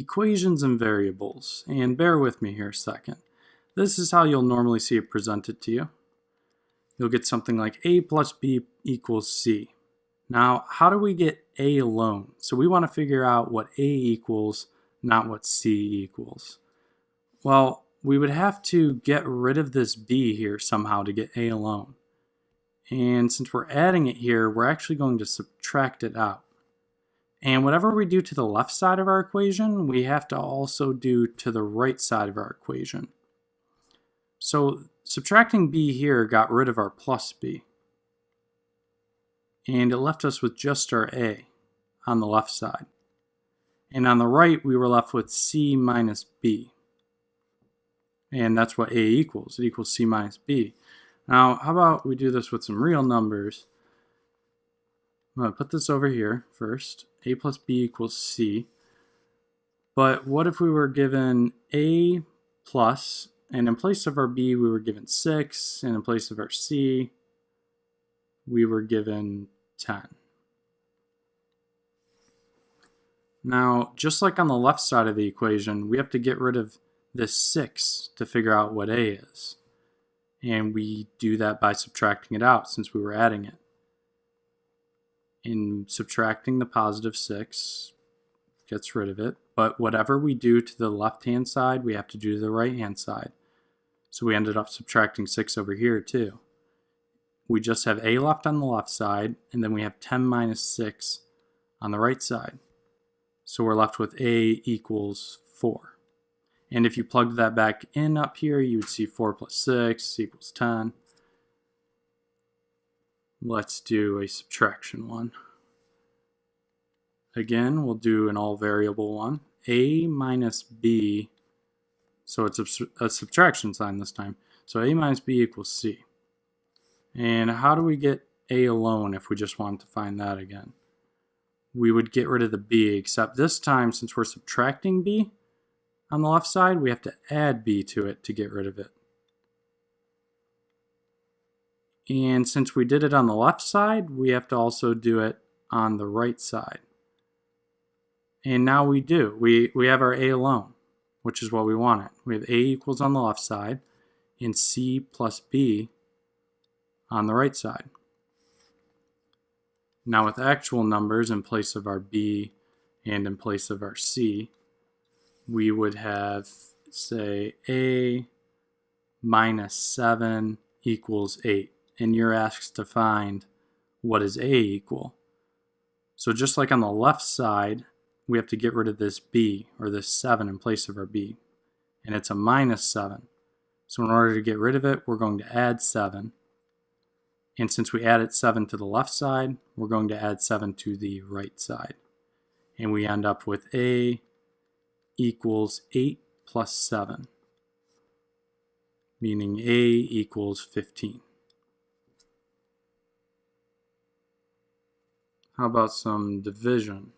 equations and variables, and bear with me here a second. This is how you'll normally see it presented to you. You'll get something like a plus b equals c. Now, how do we get a alone? So we want to figure out what a equals, not what c equals. Well, we would have to get rid of this b here somehow to get a alone. And since we're adding it here, we're actually going to subtract it out. And whatever we do to the left side of our equation, we have to also do to the right side of our equation. So subtracting b here got rid of our plus b. And it left us with just our a on the left side. And on the right, we were left with c minus b. And that's what a equals. It equals c minus b. Now, how about we do this with some real numbers? I'm going to put this over here first. A plus b equals c. But what if we were given a plus, and in place of our b, we were given 6, and in place of our c, we were given 10. Now, just like on the left side of the equation, we have to get rid of this 6 to figure out what a is. And we do that by subtracting it out since we were adding it. In subtracting the positive 6 gets rid of it, but whatever we do to the left-hand side, we have to do to the right-hand side. So we ended up subtracting 6 over here too. We just have a left on the left side, and then we have 10 minus 6 on the right side. So we're left with a equals 4. And if you plugged that back in up here, you would see 4 plus 6 equals 10. Let's do a subtraction one. Again, we'll do an all variable one. A minus b, so it's a subtraction sign this time. So a minus b equals c. And how do we get a alone if we just wanted to find that again? We would get rid of the b, except this time, since we're subtracting b on the left side, we have to add b to it to get rid of it. And since we did it on the left side, we have to also do it on the right side. And now we do. We have our a alone, which is what we wanted. We have a equals on the left side and c plus b on the right side. Now with actual numbers in place of our b and in place of our c, we would have, say, a minus 7 equals 8. And you're asked to find what is a equal. So just like on the left side, we have to get rid of this b, or this 7 in place of our b. And it's a minus 7. So in order to get rid of it, we're going to add 7. And since we added 7 to the left side, we're going to add 7 to the right side. And we end up with a equals 8 plus 7, meaning a equals 15. How about some division?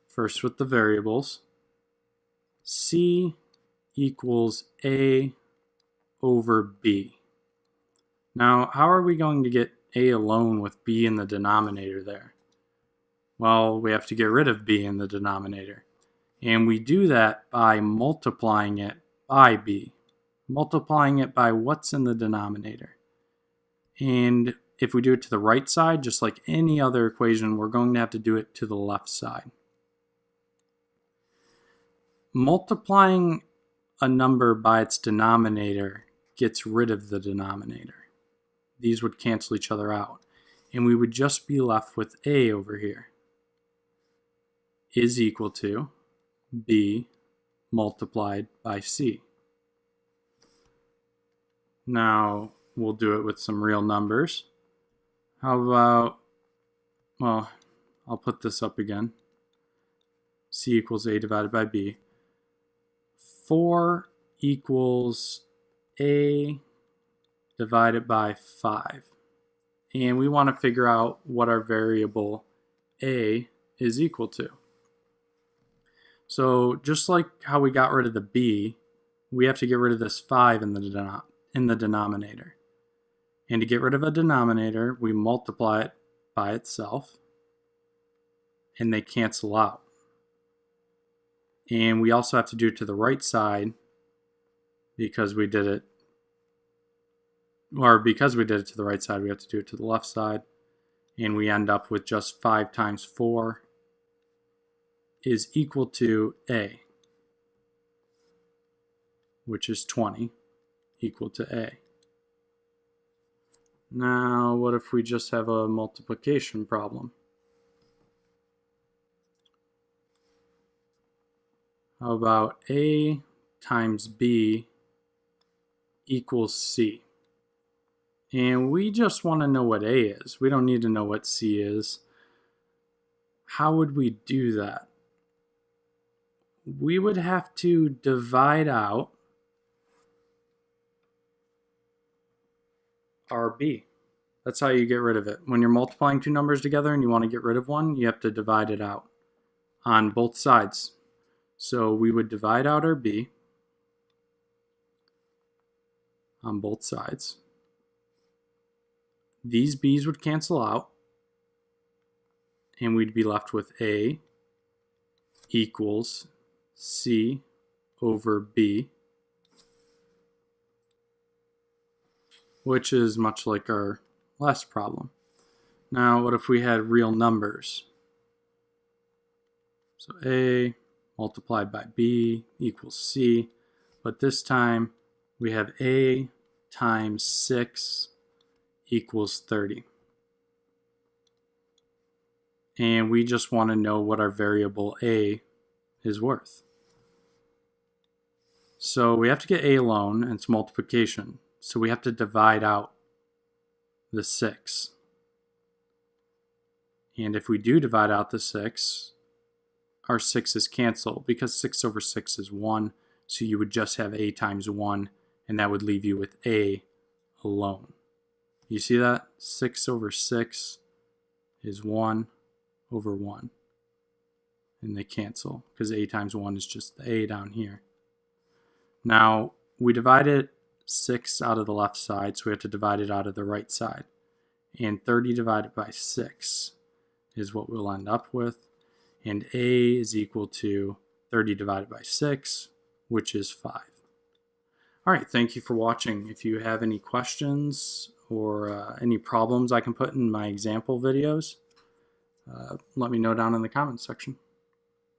First with the variables. C equals a over b. Now, how are we going to get a alone with b in the denominator there? Well, we have to get rid of b in the denominator. And we do that by multiplying it by b. Multiplying it by what's in the denominator. And if we do it to the right side, just like any other equation, we're going to have to do it to the left side. Multiplying a number by its denominator gets rid of the denominator. These would cancel each other out. And we would just be left with a over here is equal to b multiplied by c. Now, we'll do it with some real numbers. How about, well, I'll put this up again. C equals a divided by b. 4 equals a divided by 5. And we want to figure out what our variable a is equal to. So just like how we got rid of the b, we have to get rid of this 5 in the denominator. And to get rid of a denominator, we multiply it by itself. and they cancel out. And we also have to do it to the right side because we did it, or because we did it to the right side, we have to do it to the left side. And we end up with just 5 times 4 is equal to A, which is 20, equal to A. Now, what if we just have a multiplication problem? How about A times B equals C? And we just want to know what A is. We don't need to know what C is. How would we do that? We would have to divide out our B. That's how you get rid of it. When you're multiplying two numbers together and you want to get rid of one, you have to divide it out on both sides. So we would divide out our B on both sides. These B's would cancel out, and we'd be left with A equals C over B, which is much like our last problem. Now, what if we had real numbers? So A multiplied by B equals C, but this time we have A times 6 equals 30. And we just want to know what our variable A is worth. So we have to get A alone, and it's multiplication. So we have to divide out the 6. And if we do divide out the 6, our 6's cancel because 6 over 6 is 1. So you would just have A times 1, and that would leave you with A alone. You see that? 6 over 6 is 1 over 1. And they cancel because A times 1 is just the A down here. Now, we divided 6 out of the left side, so we have to divide it out of the right side. And 30 divided by 6 is what we'll end up with. And A is equal to 30 divided by 6, which is 5. All right, thank you for watching. If you have any questions or any problems I can put in my example videos, let me know down in the comments section.